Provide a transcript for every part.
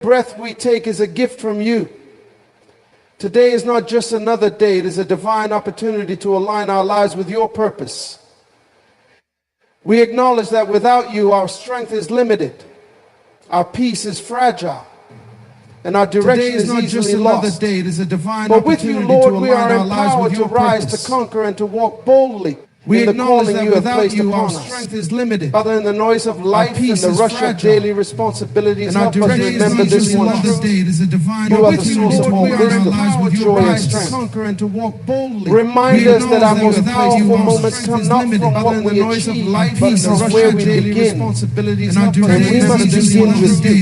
breath we take is a gift from you. Today is not just another day. It is a divine opportunity to align our lives with your purpose. We acknowledge that without you, our strength is limited, our peace is fragile, and our direction is easily lost. Day, it is a divine but with you, Lord, we are empowered to rise, purpose. to conquer, and to walk boldly. We in the acknowledge calling that you have without placed you, upon our us. strength is limited. Father, in the noise of life and the rush of daily responsibilities, help us remember this one truth. You are the source of all wisdom, joy, and strength. And to walk boldly. Remind us that our most powerful moments come not from what we achieve, but from where we begin. And we must begin with you.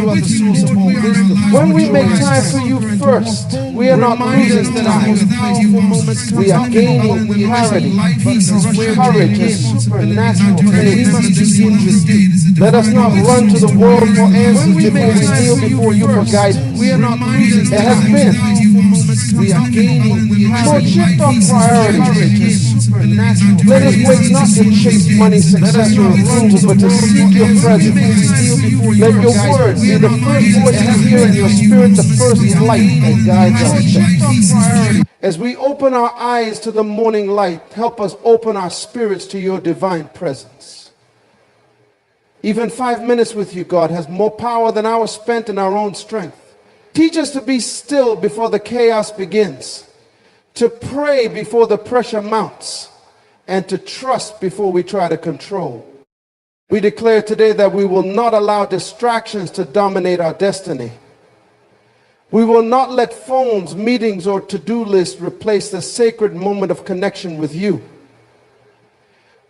You are the source of all wisdom. When we make time for you first, we are not losing time. We are gaining clarity, courage, and supernatural faith. Let us not run to the world for answers before we kneel before you for guidance. We are not losing It has been. We are gaining So shift our priorities. Let us wait not to chase money, success, or approval, but to seek your presence. Let your word be the first voice we hear and your spirit the first light that guides our steps. As we open our eyes to the morning light, help us open our spirits to your divine presence. Even 5 minutes with you, God, has more power than hours spent in our own strength. Teach us to be still before the chaos begins, to pray before the pressure mounts, and to trust before we try to control. We declare today that we will not allow distractions to dominate our destiny. We will not let phones, meetings, or to-do lists replace the sacred moment of connection with you.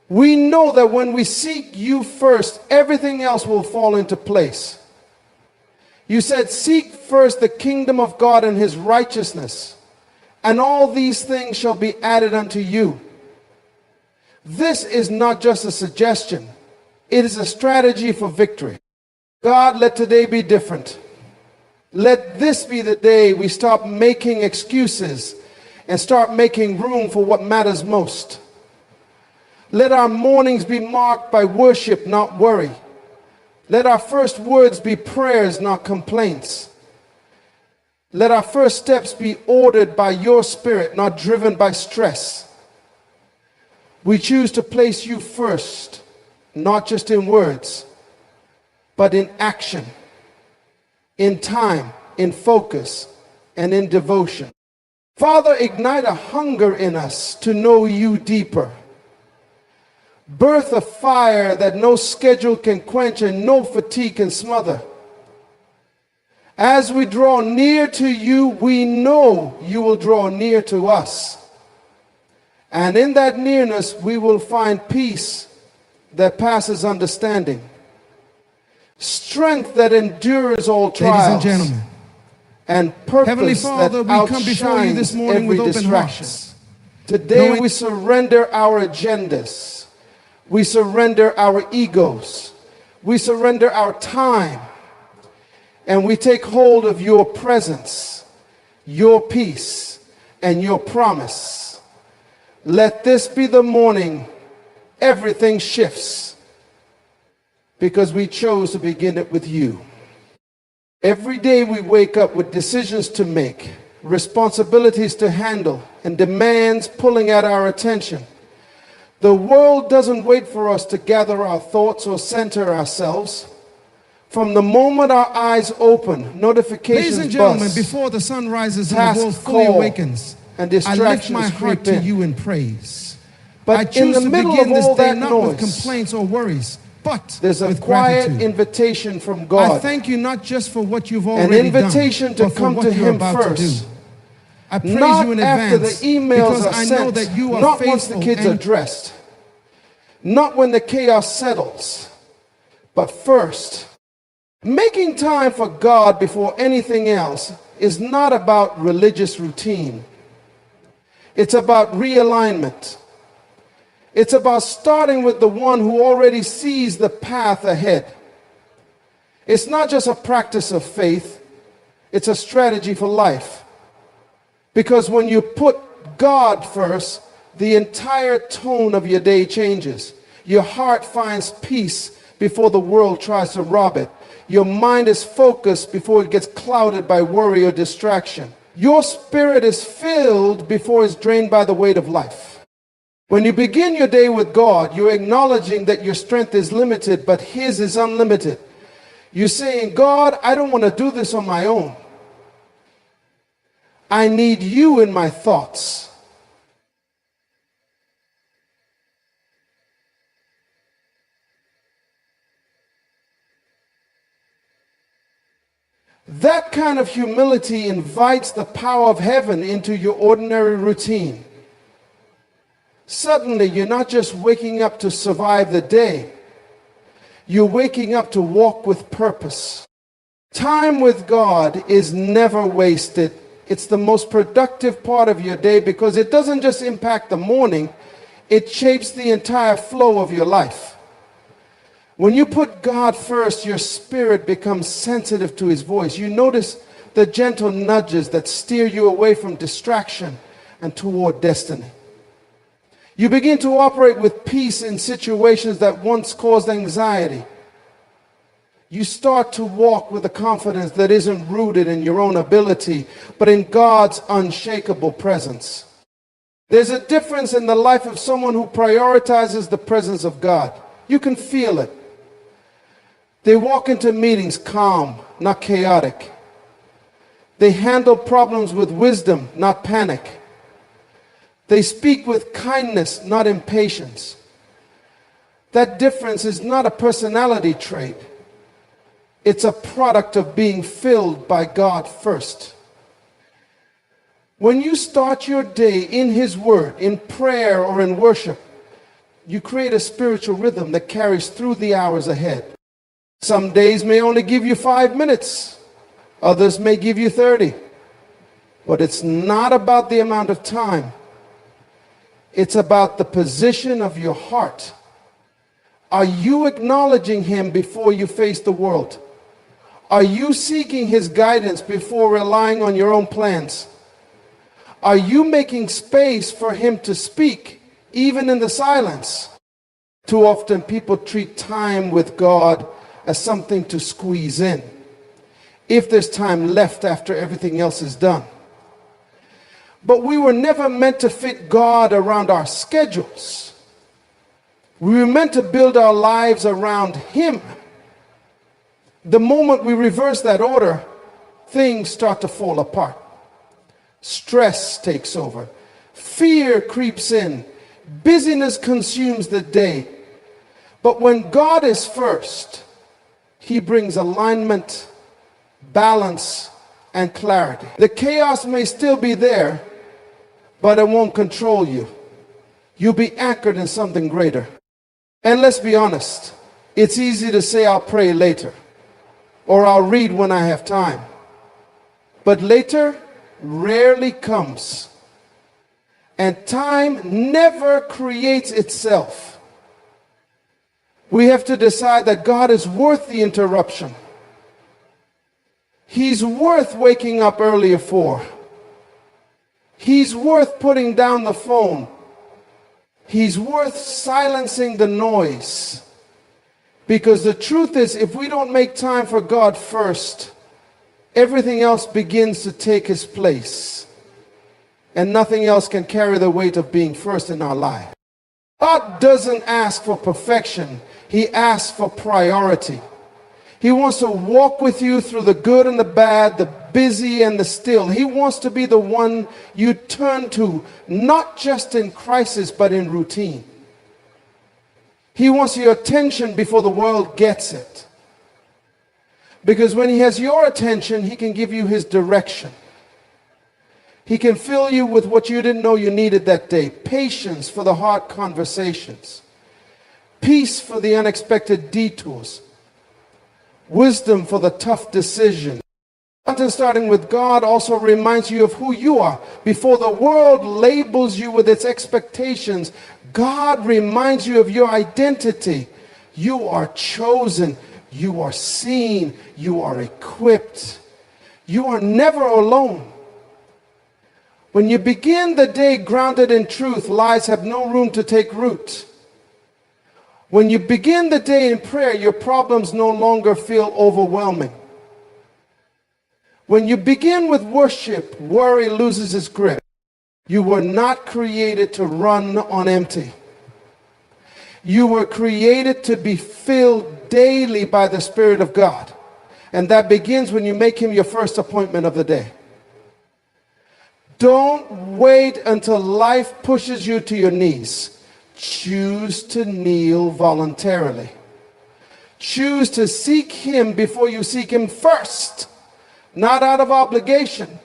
We know that when we seek you first, everything else will fall into place. You said, seek first the kingdom of God and his righteousness, and all these things shall be added unto you. This is not just a suggestion. It is a strategy for victory. God, let today be different. Let this be the day we stop making excuses and start making room for what matters most. Let our mornings be marked by worship, not worry. Let our first words be prayers, not complaints. Let our first steps be ordered by your spirit, not driven by stress. We choose to place you first, not just in words, but in action, in time, in focus, and in devotion. Father, ignite a hunger in us to know you deeper. Birth a fire that no schedule can quench and no fatigue can smother. As we draw near to you, we know you will draw near to us. And in that nearness, we will find peace that passes understanding, strength that endures all trials, ladies and gentlemen, and purpose Heavenly Father, that we come before you this morning every with open distraction. hearts. Today we surrender our agendas. We surrender our egos. We surrender our time. And we take hold of your presence, your peace, and your promise. Let this be the morning everything shifts, because we chose to begin it with you. Every day we wake up with decisions to make, responsibilities to handle, and demands pulling at our attention. The world doesn't wait for us to gather our thoughts or center ourselves. From the moment our eyes open, notifications Ladies and gentlemen, buzz, before the sun rises and the world tasks fully call, awakens, and I lift distractions my heart creep to in. you in praise. But I choose in the to middle begin of this all day that not noise, with complaints or worries, but there's a with quiet gratitude. invitation from I God, thank you not just for what you've an already invitation done, to but for come what to you're him about to first. do. I praise Not you in after advance the emails because are I sent, know that you are not faithful once the kids are and dressed, not when the chaos settles, but first. Making time for God before anything else is not about religious routine. It's about realignment. It's about starting with the one who already sees the path ahead. It's not just a practice of faith, it's a strategy for life. Because when you put God first, the entire tone of your day changes. Your heart finds peace before the world tries to rob it. Your mind is focused before it gets clouded by worry or distraction. Your spirit is filled before it's drained by the weight of life. When you begin your day with God, you're acknowledging that your strength is limited, but His is unlimited. You're saying, God, I don't want to do this on my own. I need you in my thoughts. That kind of humility invites the power of heaven into your ordinary routine. Suddenly, you're not just waking up to survive the day. You're waking up to walk with purpose. Time with God is never wasted. It's the most productive part of your day because it doesn't just impact the morning, it shapes the entire flow of your life. When you put God first, your spirit becomes sensitive to His voice. You notice the gentle nudges that steer you away from distraction and toward destiny. You begin to operate with peace in situations that once caused anxiety. You start to walk with a confidence that isn't rooted in your own ability, but in God's unshakable presence. There's a difference in the life of someone who prioritizes the presence of God. You can feel it. They walk into meetings calm, not chaotic. They handle problems with wisdom, not panic. They speak with kindness, not impatience. That difference is not a personality trait. It's a product of being filled by God first. When you start your day in His Word, in prayer or in worship, you create a spiritual rhythm that carries through the hours ahead. Some days may only give you 5 minutes. Others may give you 30. But it's not about the amount of time. It's about the position of your heart. Are you acknowledging Him before you face the world? Are you seeking His guidance before relying on your own plans? Are you making space for Him to speak, even in the silence? Too often people treat time with God as something to squeeze in, if there's time left after everything else is done. But we were never meant to fit God around our schedules. We were meant to build our lives around Him. The moment we reverse that order, things start to fall apart. Stress takes over. Fear creeps in. Busyness consumes the day. But when God is first, He brings alignment, balance, and clarity. The chaos may still be there, but it won't control you. You'll be anchored in something greater. And let's be honest, it's easy to say I'll pray later, or I'll read when I have time. But later rarely comes. And time never creates itself. We have to decide that God is worth the interruption. He's worth waking up earlier for. He's worth putting down the phone. He's worth silencing the noise. Because the truth is, if we don't make time for God first, everything else begins to take His place. And nothing else can carry the weight of being first in our life. God doesn't ask for perfection. He asks for priority. He wants to walk with you through the good and the bad, the busy and the still. He wants to be the one you turn to, not just in crisis, but in routine. He wants your attention before the world gets it. Because when He has your attention, He can give you His direction. He can fill you with what you didn't know you needed that day. Patience for the hard conversations. Peace for the unexpected detours. Wisdom for the tough decisions. Content starting with God also reminds you of who you are. Before the world labels you with its expectations, God reminds you of your identity. You are chosen. You are seen. You are equipped. You are never alone. When you begin the day grounded in truth, lies have no room to take root. When you begin the day in prayer, your problems no longer feel overwhelming. When you begin with worship, worry loses its grip. You were not created to run on empty. You were created to be filled daily by the Spirit of God. And that begins when you make Him your first appointment of the day. Don't wait until life pushes you to your knees. Choose to kneel voluntarily. Choose to seek Him before you seek Him first. Not out of obligation,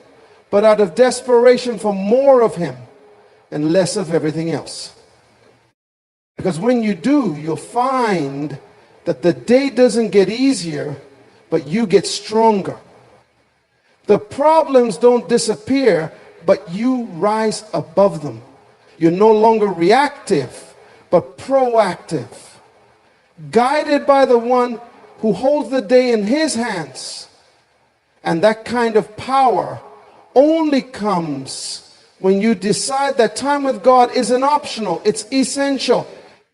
but out of desperation for more of Him and less of everything else. Because when you do, you'll find that the day doesn't get easier, but you get stronger. The problems don't disappear, but you rise above them. You're no longer reactive, but proactive. Guided by the one who holds the day in His hands. And that kind of power only comes when you decide that time with God isn't optional, it's essential.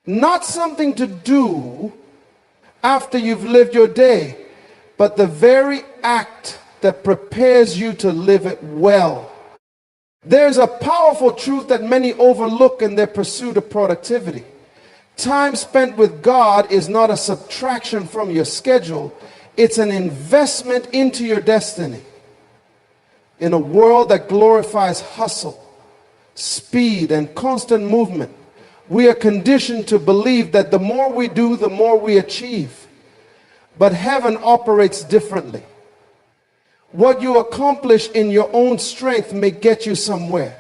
Not something to do after you've lived your day, but the very act that prepares you to live it well. There's a powerful truth that many overlook in their pursuit of productivity. Time spent with God is not a subtraction from your schedule. It's an investment into your destiny. In a world that glorifies hustle, speed, and constant movement, we are conditioned to believe that the more we do, the more we achieve. But heaven operates differently. What you accomplish in your own strength may get you somewhere.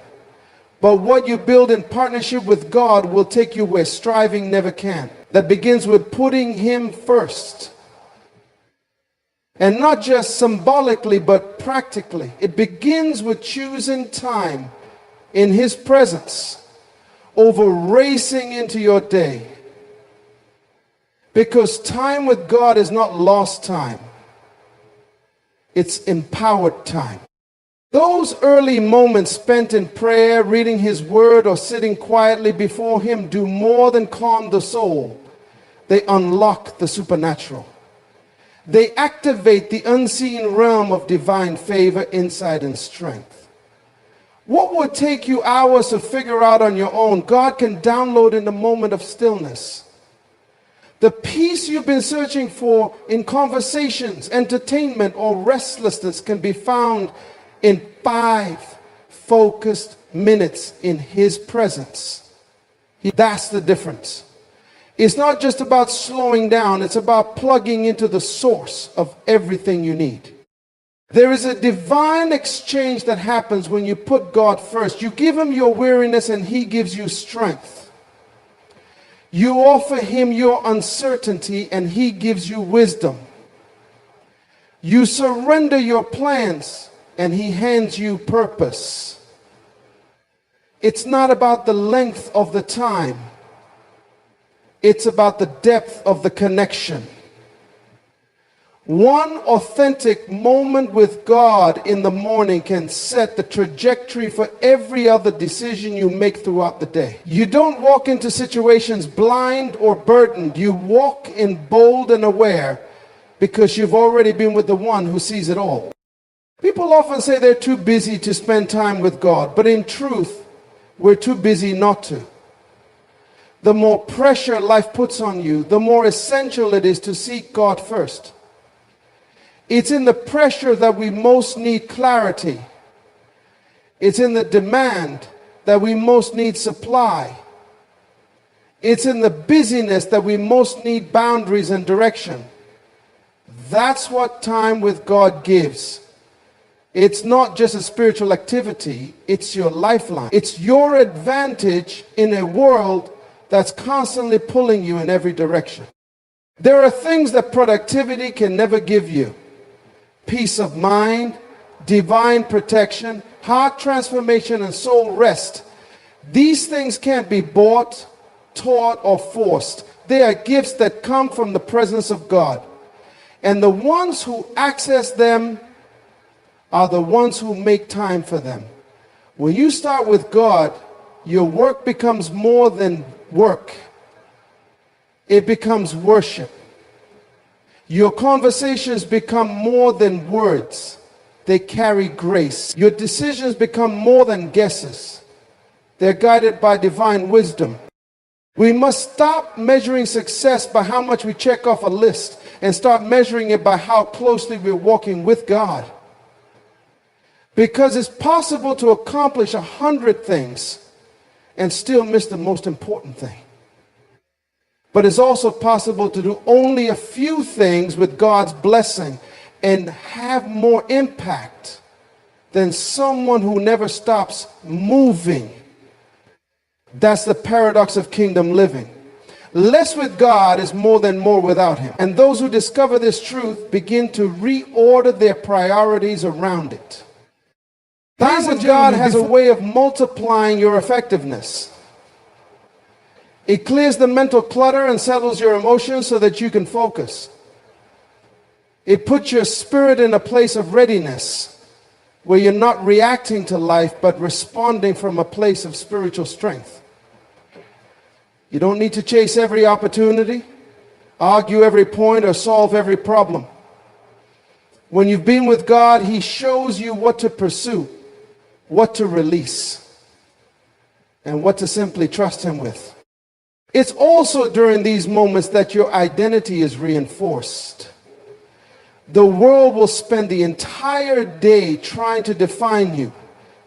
But what you build in partnership with God will take you where striving never can. That begins with putting Him first. And not just symbolically, but practically. It begins with choosing time in His presence over racing into your day. Because time with God is not lost time. It's empowered time. Those early moments spent in prayer, reading His Word, or sitting quietly before Him do more than calm the soul. They unlock the supernatural. They activate the unseen realm of divine favor, insight, and strength. What would take you hours to figure out on your own, God can download in a moment of stillness. The peace you've been searching for in conversations, entertainment, or restlessness can be found in 5 focused minutes in His presence. That's the difference. It's not just about slowing down, it's about plugging into the source of everything you need. There is a divine exchange that happens when you put God first. You give Him your weariness and He gives you strength. You offer Him your uncertainty and He gives you wisdom. You surrender your plans and He hands you purpose. It's not about the length of the time. It's about the depth of the connection. One authentic moment with God in the morning can set the trajectory for every other decision you make throughout the day. You don't walk into situations blind or burdened. You walk in bold and aware because you've already been with the one who sees it all. People often say they're too busy to spend time with God, but in truth, we're too busy not to. The more pressure life puts on you, the more essential it is to seek God first. It's in the pressure that we most need clarity. It's in the demand that we most need supply. It's in the busyness that we most need boundaries and direction. That's what time with God gives. It's not just a spiritual activity, it's your lifeline. It's your advantage in a world that's constantly pulling you in every direction. There are things that productivity can never give you. Peace of mind, divine protection, heart transformation, and soul rest. These things can't be bought, taught, or forced. They are gifts that come from the presence of God. And the ones who access them are the ones who make time for them. When you start with God, your work becomes more than work. it becomes worship. Your conversations become more than words. They carry grace. Your decisions become more than guesses. They're guided by divine wisdom. We must stop measuring success by how much we check off a list and start measuring it by how closely we're walking with God. Because it's possible to accomplish 100 things and still miss the most important thing. But it's also possible to do only a few things with God's blessing and have more impact than someone who never stops moving. That's the paradox of kingdom living. Less with God is more than more without Him. And those who discover this truth begin to reorder their priorities around it. Time with God has a way of multiplying your effectiveness. It clears the mental clutter and settles your emotions so that you can focus. It puts your spirit in a place of readiness where you're not reacting to life but responding from a place of spiritual strength. You don't need to chase every opportunity, argue every point, or solve every problem. When you've been with God, He shows you what to pursue, what to release, and what to simply trust Him with. It's also during these moments that your identity is reinforced. The world will spend the entire day trying to define you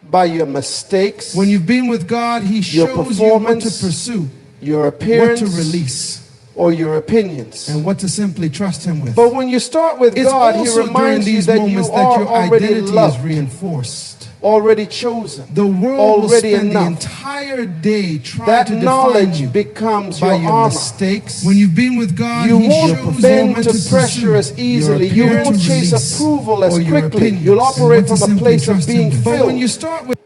by your mistakes. When you've been with God, He shows you what to pursue, your appearance, what to release, or your opinions, and what to simply trust Him with. But when you start with God, He reminds you that you are already loved, reinforced, already chosen, the world already will spend enough. the entire day trying That to define knowledge you becomes by your your armor. mistakes. When you've been with God, You He won't shows bend you to what to pressure pursue, as easily. your You appearance won't to chase release, approval as or your quickly. opinions, You'll and operate what to from a simply place of trust Him being with. But when you filled, start with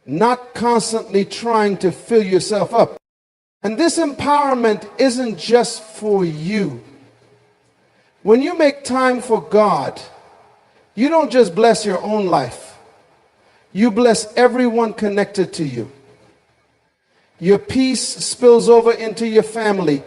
not constantly trying to fill yourself up. And this empowerment isn't just for you. When you make time for God, you don't just bless your own life. You bless everyone connected to you. Your peace spills over into your family.